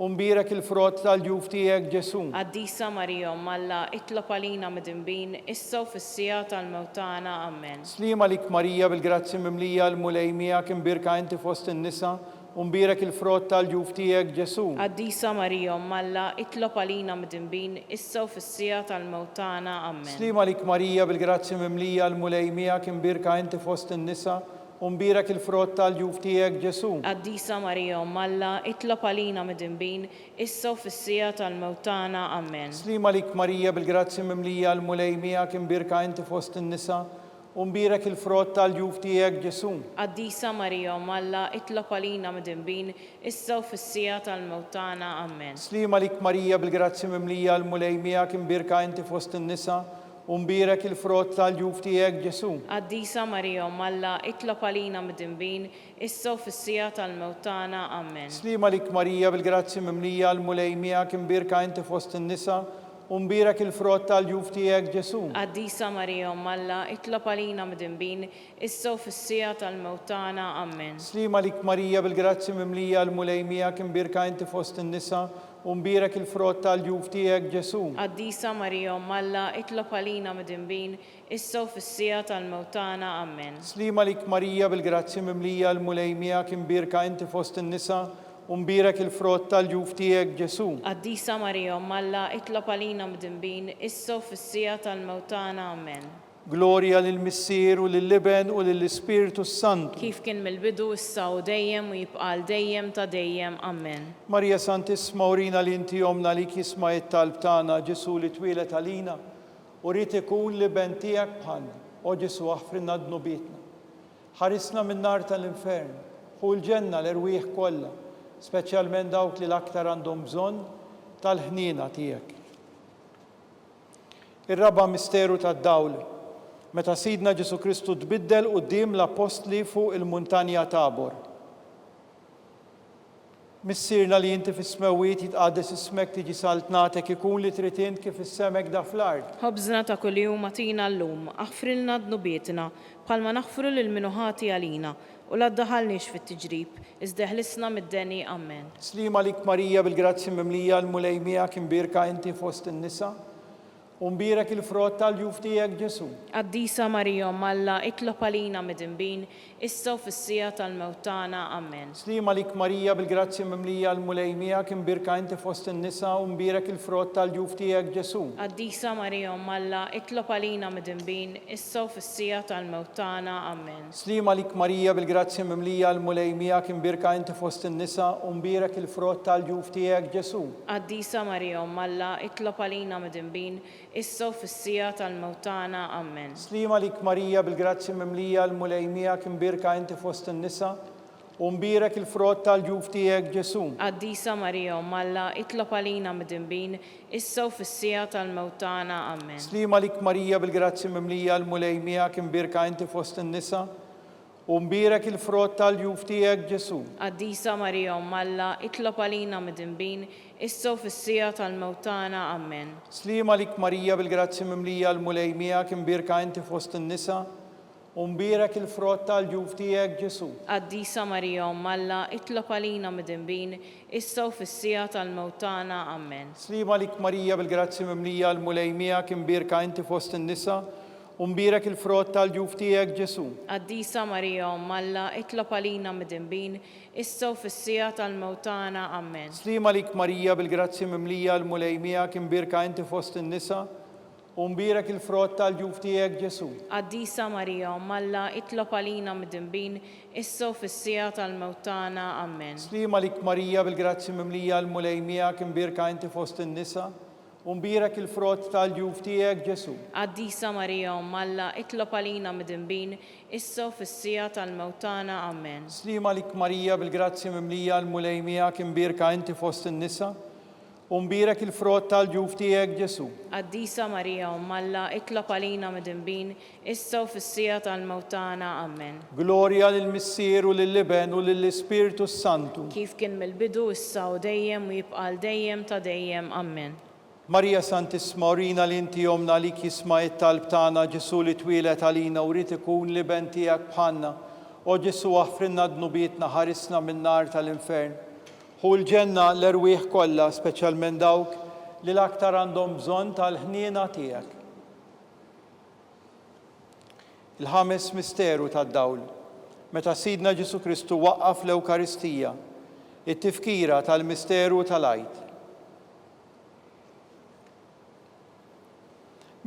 Umbirek il-frott tal-ġuf tiegħek Ġesu. Qaddisa Marija Umm Alla, itlob għalina midinbin, issa u fis-sija tal-mewtana. Amen. Slima lik Marija bil-grazzi mimlija l-mulej miegħek imbirka inti fost in-nisa, umbirek il-frott tal-ġuf tiegħek Ġesu. Qaddisa Marija Umm Alla, itlob għalina midinbin, issa u fis-sija tal-mewtana. Amen. Slima lik Marija bil-grazzi mimlija l-mulej miegħek imbirka inti fost in-nisa, umbirek il-frott tal-ġuf tiegħek Ġesu. Qaddisa Marija Umm Alla, itlob għalina midinbin, issa u fis-sija tal-mewtana. Amen. Slima lik Marija bil-grazzi mimlija l-mulej miegħek imbirka inti fost in-nisa, umbirek il-frott tal-ġuf tiegħek Ġesu. Qaddisa Marija Umm Alla, itlob għalina midinbin, issa u fis-sija tal-mewtana. Amen. Slima lik Marija bil-grazzi mimlija l-mulej miegħek imbirka inti fost in-nisa, umbirek il-frott tal-ġuf tiegħek Ġesu. Qaddisa Marija Umm Alla, itlob għalina midinbin, issa u fis-sija tal-mewtana. Amen. Slima lik Marija bil-grazzi mimlija l-mulej miegħek imbirka inti fost in-nisa, umbirek il-frott tal-ġuf tiegħek Ġesu. Qaddisa Marija Umm Alla, itlob għalina midinbin, issa u fis-sija tal-mewtana. Amen. Slima lik Marija bil-grazzi mimlija l-mulej miegħek imbirka inti fost in-nisa, umbirek il-frott tal-ġuf tiegħek Ġesu. Qaddisa Marija Umm Alla, itlob għalina midinbin, issa u fis-sija tal-mewtana. Amen. Slima lik Marija bil-grazzi mimlija l-mulej miegħek imbirka inti fost in-nisa, umbirek il-frott tal-ġuf tiegħek Ġesu. Qaddisa Marija Umm Alla, itlob għalina midinbin, issa u fis-sija tal-mewtana. Amen. Glorja lill-Missier u lill-Iben u lill-Ispiritu Santu. Kif kien mill-bidu issa u dejjem u jibqal dejjem ta' dejjem. Amen. Marija Santissima urina li inti jomna li kisma it-talb tagħna Ġesu li twilet għalina u rrid ikun l-iben tiegħek bħalna. O Ġesu aħfrinna dnubietna. Ħarisna min-nar tal-infern u l-ġenna l-irwieħ kollha, speċjalment dawk li l-aktar għandhom bżonn tal-ħnina tiegħek. Ir-raba' misteru tad-dawl. Meta Sidna Ġesu Kristu tbiddel quddiem l-apostli fuq il-muntanja Tabor. Missierna li inti fis-smewwiet jitqaddes ismek tiġi saltnatek ikun li trid int kif is-semek da fl-ard. Ħobżna ta' kuljum atina llum, aħfrilna dnubietna bħalma naħfru lil min ħati għalina u la ddaħħalniex fit-tiġrib, iżda ħlisna mid-deni. Amen. Slima lik Marija bil-grazzi mimlija l-mulej miegħek imbirka inti fost in-nisa, umbirek il-frott tal-ġuf tiegħek Ġesu. Qaddisa Marija Umm Alla, itlob għalina midinbin, issa u fis-sija tal-mewtana. Amen. Slima lik Marija bil-grazzi mimlija l-mulej miegħek imbirka inti fost in-nisa, umbirek il-frott tal-ġuf tiegħek Ġesu. Qaddisa Marija Umm Alla, itlob għalina midinbin, issa u fis-sija tal-mewtana. Amen. Slima lik Marija bil-grazzi mimlija l-mulej miegħek imbirka inti fost in-nisa, umbirek il-frott tal-ġuf tiegħek Ġesu. Qaddisa Marija Umm Alla, itlob għalina midinbin, issa u fis-sija tal-mewtana. Amen. Slima lik Marija bil-grazzi mimlija l-mulej miegħek imbirka inti fost in-nisa, umbirek il-frott tal-ġuf tiegħek Ġesu. Qaddisa Marija Umm Alla, itlob għalina midinbin, issa u fis-sija tal-mewtana. Amen. Slima lik Marija bil-grazzi mimlija l-mulej miegħek imbirka inti fost in-nisa, umbirek il-frott tal-ġuf tiegħek Ġesu. Qaddisa Marija Umm Alla, itlob għalina midinbin, issa u fis-sija tal-mewtana. Amen. Slima lik Marija bil-grazzi mimlija l-mulej miegħek imbirka inti fost in-nisa, umbirek il-frott tal-ġuf tiegħek Ġesu. Qaddisa Marija Umm Alla, itlob għalina midinbin, issa u fis-sija tal-mewtana. Amen. Slima lik Marija bil-grazzi mimlija l-mulej miegħek imbirka inti fost in-nisa, umbirek il-frott tal-ġuf tiegħek Ġesu. Qaddisa Marija Umm Alla, itlob għalina midinbin, issa u fis-sija tal-mewtana. Amen. Slima lik Marija bil-grazzi mimlija l-mulej miegħek imbirka inti fost in-nisa, umbirek il-frott tal-ġuf tiegħek Ġesu. Qaddisa Marija Umm Alla, itlob għalina midinbin, issa u fis-sija tal-mewtana. Amen. Slima lik Marija bil-grazzi mimlija l-mulej miegħek imbirka inti fost in-nisa, umbirek il-frott tal-ġuf tiegħek Ġesu. Qaddisa Marija Umm Alla, itlob għalina midinbin, issa u fis-sija tal-mewtana. Amen. Slima lik Marija bil-grazzi mimlija l-mulej miegħek imbirka inti fost in-nisa, umbirek il-frott tal-ġuf tiegħek Ġesu. Qaddisa Marija Umm Alla, itlob għalina midinbin, issa u fis-sija tal-mewtana. Amen. Glorja lill-Missier u lill-Iben u lill-Ispiritu Santu. Kif kien mill-bidu issa u dejjem u jibqal dejjem ta' dejjem. Amen. Marija Santissima urina li inti jomna li kisma it-talb tagħna Ġesu li twilet għalina u rrid ikun l-iben tiegħek bħalna. O Ġesu aħfrinna dnubietna ħarisna min-nar tal-infern. Hu l-ġenna l-erwieħ kollha, speċjalment dawk li l-aktar għandhom bżonn tal-ħniena tiegħek. Il-ħames misteru tad-dawl, meta Sidna Ġesu Kristu waqqaf l-Ewkaristija, it-tifkira tal-misteru tal-għajt.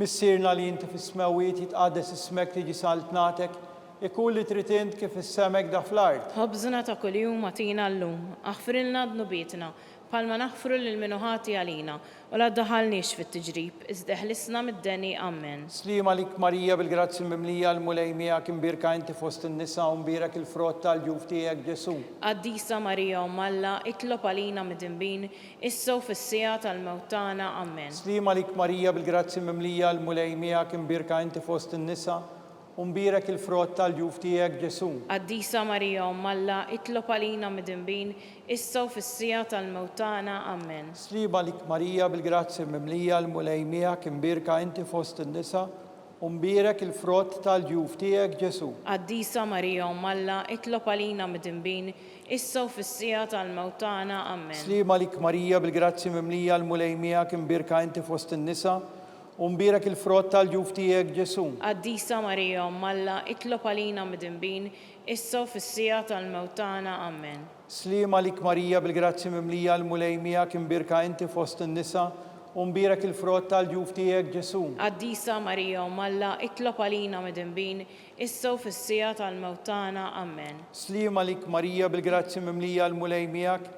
Missierna li inti fis-smawiet jitqaddes ismek tiġi saltnatek, ikun li trid int kif is-semek da fl-art. ħobżna ta' kuljum għatina llum, aħfrilna dnubietna, palma naħfru lil minu ħati għalina, u la ddaħħalniex fit-tiġrib, iżda ħlisna mid-deni ammen. Slima lik Marija bil-grazzi mimlija l-mulej miegħek imbirka inti fost in-nisa u mbirek il-frott tal-ġuf tiegħek Ġesu. Qaddisa Marija Umm Alla, itlob għalina mid-dinbin, issa u fis-sija tal-mewtana ammen. Slima lik Marija bil-grazzi mimlija l-mulej miegħek imbirka inti fost in-nisa u mbirek il-frott tal-ġuf tiegħek Ġesu. Qaddisa Marija Umm Alla, itlob għalina mid-dinbin, issa u fis-sija tal-mewtana ammen. Slima lik Marija bil-grazzi mimlija l-mulej miegħek imbirka inti fost in-nisa u mbirek il-frott tal-ġuf tiegħek Ġesu. Qaddisa Marija Umm Alla, itlob għalina mid-dinbin, issa u fis-sija tal-mewtana ammen. Slima lik Marija bil-grazzi mimlija l-mulej miegħek imbirka inti fost in-nisa u mbirek il-frott tal-ġuf tiegħek Ġesu. Qaddisa Marija Umm Alla, itlob għalina mid-dinbin, issa u fis-sija tal-mewtana ammen. Slima lik Marija bil-grazzi mimlija l-mulej miegħek imbirka inti fost in-nisa u mbirek il-frott tal-ġuf tiegħek Ġesu. Qaddisa Marija Umm Alla, itlob għalina mid-dinbin, issa u fis-sija tal-mewtana ammen. Slima lik Marija bil-grazzi mimlija l-mulej miegħek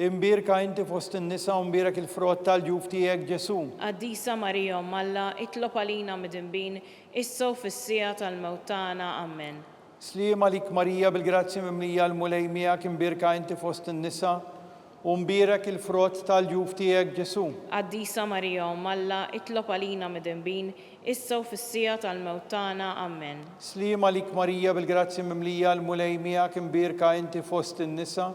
imbirka inti fost in-nisa u mbirek il-frott tal-ġuf tiegħek Ġesu. Qaddisa Marija Umm Alla, itlob għalina mid-dinbin, issa u fis-sija tal-mewtana ammen. Slima lik Marija bil-grazzi mimlija l-mulej miegħek imbirka inti fost in-nisa u mbirek il-frott tal-ġuf tiegħek Ġesu. Qaddisa Marija Umm Alla, itlob għalina mid-dinbin, issa u fis-sija tal-mewtana ammen. Slima lik Marija bil-grazzi mimlija l-mulej miegħek imbirka inti fost in-nisa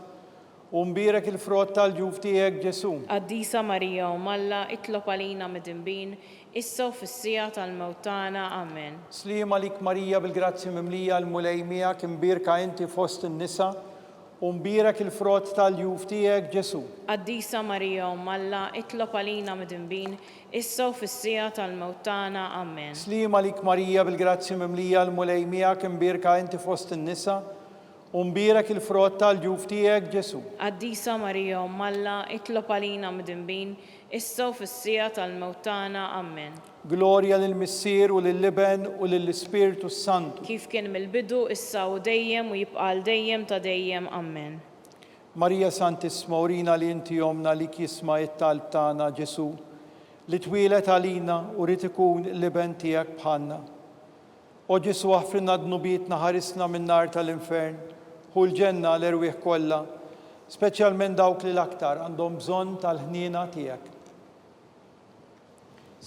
u mbirek il-frott tal-ġuf tiegħek Ġesu. Qaddisa Marija Umm Alla, itlob għalina mid-dinbin, issa u fis-sija tal-mewtana ammen. Slima lik Marija bil-grazzi mimlija l-mulej miegħek imbirka inti fost in-nisa u mbirek il-frott tal-ġuf tiegħek Ġesu. Qaddisa Marija Umm Alla, itlob għalina mid-dinbin, issa u fis-sija tal-mewtana ammen. Slima lik Marija bil-grazzi mimlija l-mulej miegħek imbirka inti fost in-nisa u mbirek il-frott tal-ġuf tiegħek Ġesu. Qaddisa Marija Umm Alla, itlob għalina mid-dinbin, issa u fis-sija tal-mewtana ammen. Glorja lill-Missier u lill-Liben u lill-Ispiritu Santu. Kif kien mill-bidu, issa u dejjem u jibqa' dejjem ta' dejjem ammen. Marija Santissima, urina li inti jomna li jisma' it-talb tagħna Ġesu li twilet għalina u rid ikun il-liben tiegħek bħalna. O Ġesu aħfrilna dnubietna ħarisna min-nar tal-infern u l-ġenna l-erwieħ kollha, speċjalment dawk li l-aktar għandhom bżonn tal-ħniena tiegħek.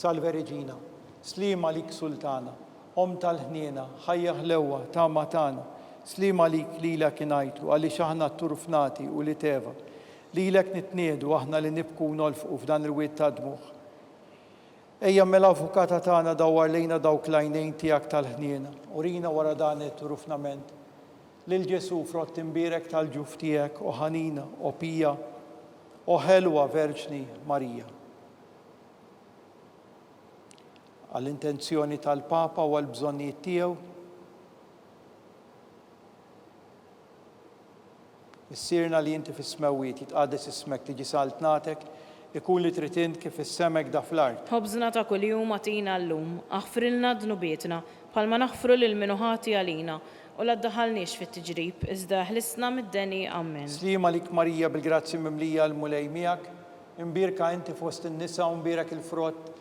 Salve Reġina, slima lik Sultana, Om tal-ħniena, ħajja ħlewwa tama tagħna, slima lik lilek ingħajtu għaliex aħna t-turfnati u li teva, lilek nitniedu aħna li nibku nolfqu f'dan il-wied ta' dmuħ. Ejja mill-avukata tagħna dawwar lejna dawk l-għajnejn tiegħek tal-ħniena, urina wara dan it-turufnament lil Ġesu frott imbirek tal-ġuf tiegħek o ħanina, o pija, o ħelwa Verġni Marija. Għall-intenzjoni tal-Papa u għall-bżonnijiet tiegħu, issirna li inti fis-smawiet jitqaddes ismek tiġi saltnatek, ikun li trid int kif is-semek da fl-art. Ħobżna ta' kuljum għatina llum, aħfrilna dnubietna, bħalma naħfru lil minu ħati għalina, u la ddaħħalniex fit-tiġrib, iżda ħlisna mid-deni ammen. Slima lik Marija bil-grazzi mimlija l-mulej miegħek, imbirka inti fost in-nisa u mbirek il-frott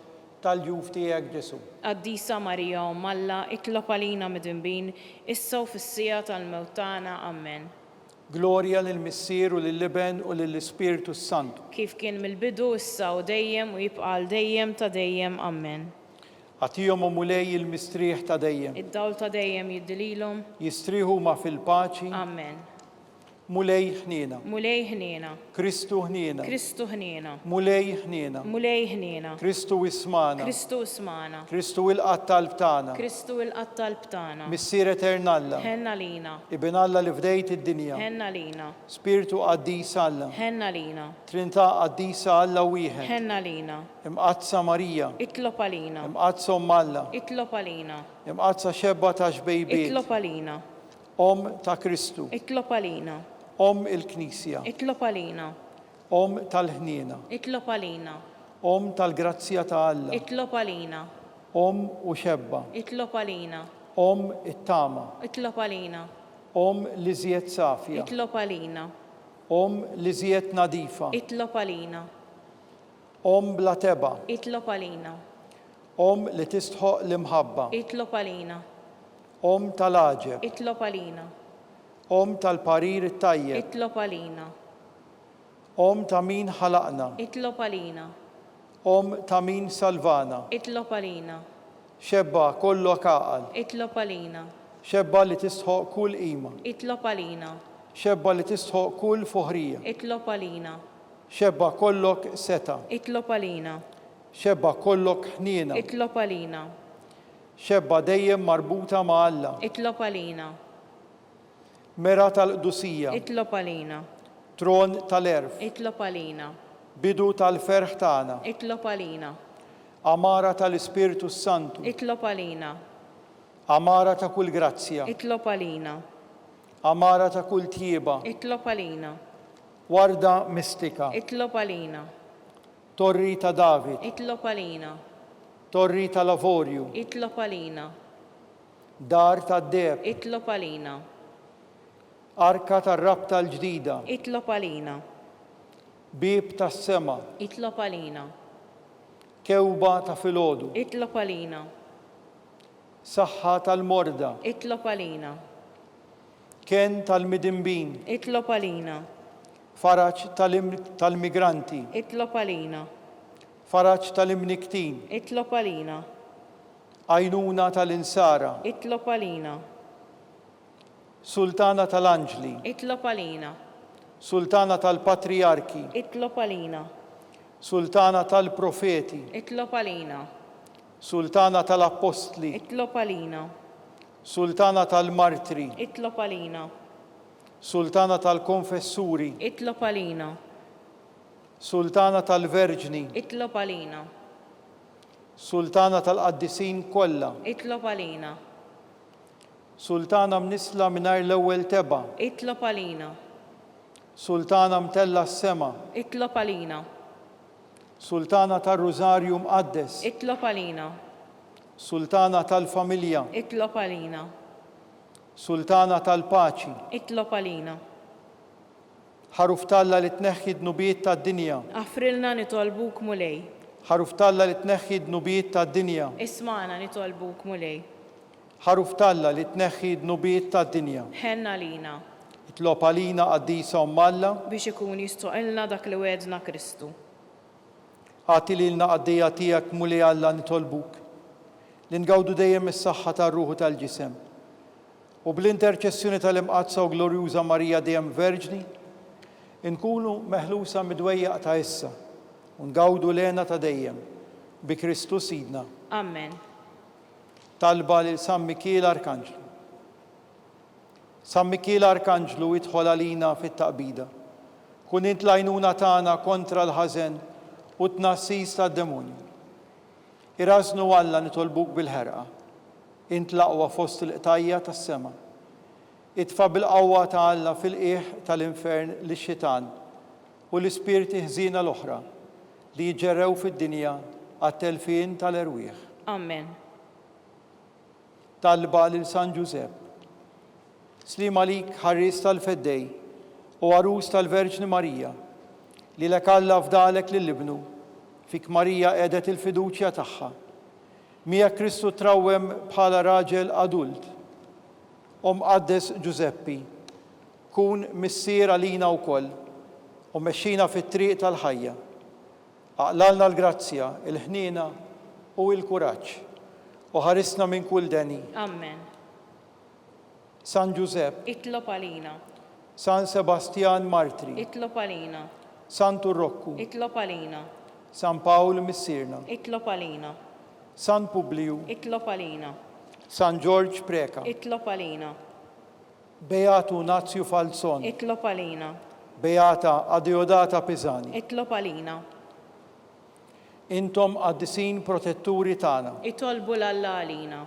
tal-ġuf tiegħek Ġesu. Qaddisa Marija Umm Alla, itlob għalina mid-dinbin, issa u fis-sija tal-mewtana ammen. Glorja lill-Missier u lill-Liben u lill-Ispiritu Santu. Kif kien mill-bidu, issa u dejjem u jibqa' dejjem ta' dejjem ammen. Għatihom u mulej il-mistrieħ ta' dejjem. Id-dawl ta' dejjem jiddililhom. Jistrieħu ma fil-paċi. Amen. mulej ħniena, mulej ħniena, Kristu ħniena, Kristu ħniena, mulej ħniena, mulej ħniena, Kristu ismana, Kristu smana, Kristu il-qatt tal-btana, Kristu il-qattal btana, missier eternalla, ħenna lina, ibn Alla li fdejt id-dinja, ħenna lina, Spiritu qaddis Alla, ħenna lina, Trinità qaddisa Alla wieħed, ħenna lina, imqazza Marija, itlob għalina, imqazza Omm Alla, itlob għalina, imqazza xebba ta' xbejbiet, itlob għalina, Om ta' Kristu, itlob għalina, Om il-Knisja, itlob għalina, Om tal-ħniena, itlob għalina, Om tal-grazzja ta' Alla, itlob għalina, Om u xebba, itlob għalina, Om it-tama, itlob għalina, Om li żjed safja, itlob għalina, Om li żjed nadifa, itlob għalina, Om bla teba, itlob għalina, Om li tistħoq l-imħabba, itlob għalina, Om tal-aġeb, itlob għalina, Om tal-parir it-tajjeb, itlob għalina, Om ta' min ħalaqna, itlob għalina, Om ta' min salvana, itlob għalina, xebba kollok aqal, itlob għalina, xebba li tistħoq kull qima, itlob għalina, xebba li tistħoq kull fuħrija, itlob għalina, xebba kollok seta, itlob għalina, xebba kollok ħniena, itlob għalina, xebba dejjem marbuta ma' Alla, itlob għalina, mera tal-qdusija, itlob għalina, tron tal-erf, itlob għalina, bidu tal-ferħ tagħna, itlob għalina, amara tal-Ispiritu Santu, itlob għalina, amara ta' kull grazzja, itlob għalina, amara ta' kull tjieba, itlob għalina, warda mistika, itlob għalina, torri ta' David, itlob għalina, torri ta' lavorju, itlob għalina, dar ta' deb, itlob għalina, arka ta' rabta l-ġdida, itlob għalina, bib ta' sema, itlob għalina, kewba ta' filodu, itlob għalina, saħħa tal-morda, itlob għalina, ken tal-midimbin, itlob għalina, faraċ tal-migranti, itlob għalina, faraċ tal-imniktin, itlob għalina, għajnuna tal-insara, itlob għalina, sultana tal-anġli, itlob għalina, sultana tal-patriarki, itlob għalina, sultana tal-profeti, itlob għalina, sultana tal-apostli, itlob għalina, sultana tal-martri, itlob għalina, sultana tal-konfessuri, itlob għalina, sultana tal-verġni, itlob għalina, sultana tal-qaddisin kollha, itlob għalina, sultana mnisla mingħajr l-ewwel teba, itlob għalina, sultana mtella s-sema, itlob għalina, sultana tar-rużarju mqaddes, itlob għalina, sultana tal-familja, itlob għalina, sultana tal-paċi, itlob għalina, ħaruf talla li tneħħi d-nubiet tad-dinja, Affrilna nitolbuk mulej, ħaruf talla li tneħħi d-nubiet tad-dinja, ismana nitolbuk mulej, ħaruf talla li tneħħi d-nubiet tad-dinja, ħenna lina, itlob għalina qaddisa Omm Alla, biex ikun jistoqilna dak li wedna Kristu. għati lilna qaddija tiegħek mulej Alla nitolbuk, li ngawdu dejjem is-saħħa tar-ruħu tal-ġisem. U bl-interċessjoni tal-imqazza u glorjuża Marija dejjem Verġni, inkunu meħlusa midwejjaq ta' issa u ngawdu lena ta' dejjem bi Kristu Sidna. Amen. Talba lil San Mikiel Arkanġlu. San Mikiel Arkanġlu idħol għalina fit-taqbida. Kun int l-għajnuna tagħna kontra l-ħażen u t-tnassis tad-demonju. Irażnu Alla nitolbuk bil-ħerqa. Int l-aqwa fost il-qtajja tas-sema. Itfa' bil-qawwa ta' Alla fil-qiegħ tal-infern lix-xitan u l-ispirti ħżiena l-oħra li jġerrew fid-dinja għat-telfien tal-erwieħ. Amen. Talba lil San Ġusepp. Slim għalik ħarris tal-feddej u għarus tal-Verġni Marija li lek Alla fdalek lill-ibnu fik Marija qiegħdet il-fiduċja tagħha. Mija Kristu trawwem bħala raġel adult. Qaddes Ġuseppi, kun missier għalina wkoll u mexxina fit-triq tal-ħajja. Aqlalna l-grazzja, il-ħniena u l-kuraġġ u ħarisna minn kull deni. Amen. San Ġusepp, Itlob għalina, San Sebastian Martri, Itlob għalina. San Turrokku, Itlob għalina. San Pawl Missirna, Itlob għalina. San Publiu, Itlob għalina. San George Preka, Itlob għalina. Beatu Nazju Falzon, Itlob għalina. Beata Adeodata Pisani. Itlob għalina. Intom għaddisin protetturi tana. Itolbu l-Alla għalina.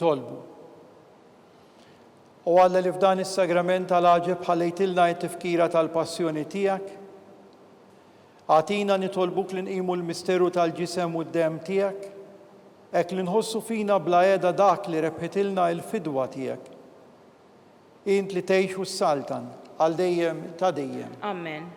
Tolbu. U Alla li f'dan is-sagrament tal-ħaġeb ħallejtilna t-tifkira tal-passjoni tiegħek, għatina nitolbuk li nqimu l-misteru tal-ġisem u d-dem tiegħek, hekk li nħossu fina bla qiegħda dak li rebħitilna l-fidwa tiegħek. Int li tgħixu s-saltan għal dejjem ta' dejjem. Amen.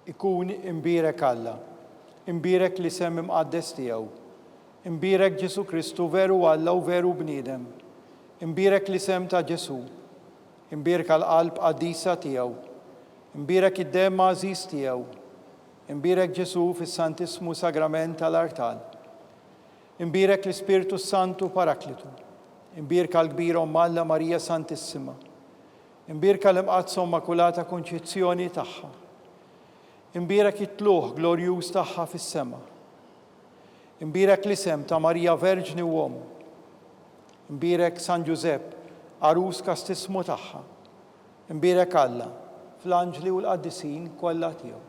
Ikun imbirek Alla, imbirek li sem imqaddes tiegħu, imbirek Ġesu Kristu veru Alla u veru bniedem, imbirek li sem ta' Ġesu, imbirek għal-qalb qaddisa tiegħu, imbirek id-dem għażiż tiegħu, imbirek Ġesu fis-Santismu Sagrament tal-Artal, imbirek l-Ispirtu Santu Paraklitu, imbirek għal-kbira Alla Marija Santissima, imbirek għal-imqazza Immakulata Konċezzjoni tagħha, imbirek it-tluħ glorjuż tagħha fis-sema. Imbirek l-isem ta' Marija Verġni u Uomo. Imbirek San Giuseppe, arus kastismu tagħha. Imbirek Alla, fl-anġli u l-qaddisin kollha tiegħu.